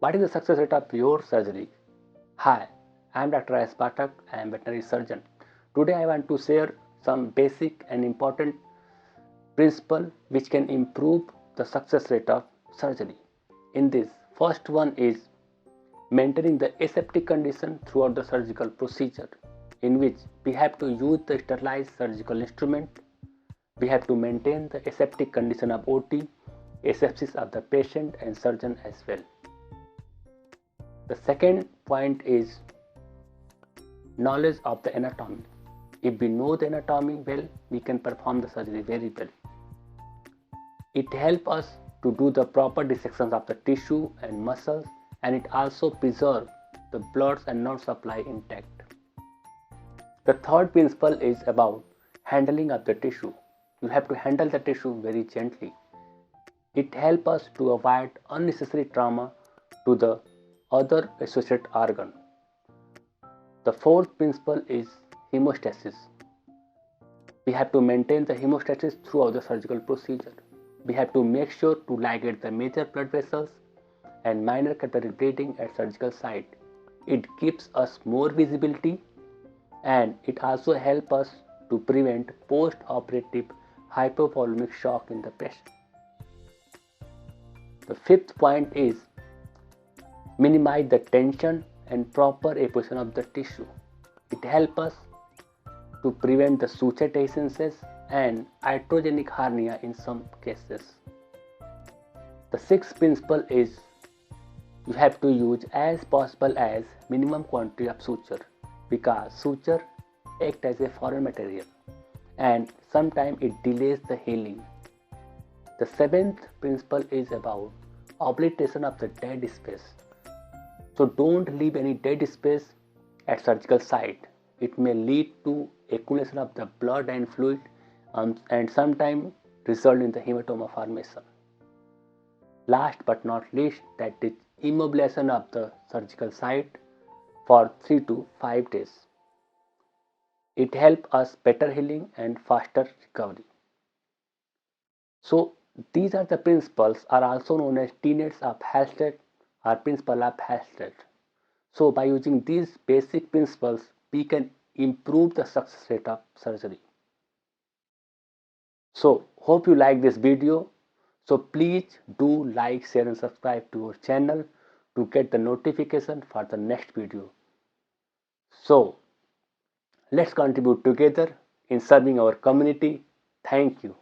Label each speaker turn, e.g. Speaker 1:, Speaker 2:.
Speaker 1: What is the success rate of your surgery? Hi, I am Dr. Aseptic. I am veterinary surgeon. Today I want to share some basic and important principle which can improve the success rate of surgery. In this, first one is maintaining the aseptic condition throughout the surgical procedure, in which we have to use the sterilized surgical instrument. We have to maintain the aseptic condition of OT, asepsis of the patient and surgeon as well. The second point is knowledge of the anatomy. If we know the anatomy well, we can perform the surgery very well. It helps us to do the proper dissections of the tissue and muscles, and it also preserves the blood and nerve supply intact. The third principle is about handling of the tissue. You have to handle the tissue very gently. It helps us to avoid unnecessary trauma to the other associated organ. The fourth principle is hemostasis. We have to maintain the hemostasis throughout the surgical procedure. We have to make sure to ligate the major blood vessels and minor capillary bleeding at surgical site. It gives us more visibility, and it also helps us to prevent post-operative hypovolemic shock in the patient. The fifth point is minimize the tension and proper apposition of the tissue. It helps us to prevent the suture dehiscences and iatrogenic hernia in some cases. The sixth principle is you have to use as possible as minimum quantity of suture, because suture acts as a foreign material and sometimes it delays the healing. The seventh principle is about oblitation of the dead space. So don't leave any dead space at surgical site. It may lead to accumulation of the blood and fluid and sometimes result in the hematoma formation. Last but not least, that is immobilation of the surgical site for 3 to 5 days. It helps us better healing and faster recovery. So these are the principles, are also known as tenets of Halstead or principle of Halstead. So by using these basic principles, we can improve the success rate of surgery. So hope you like this video. So please do like, share and subscribe to our channel to get the notification for the next video. So let's contribute together in serving our community. Thank you.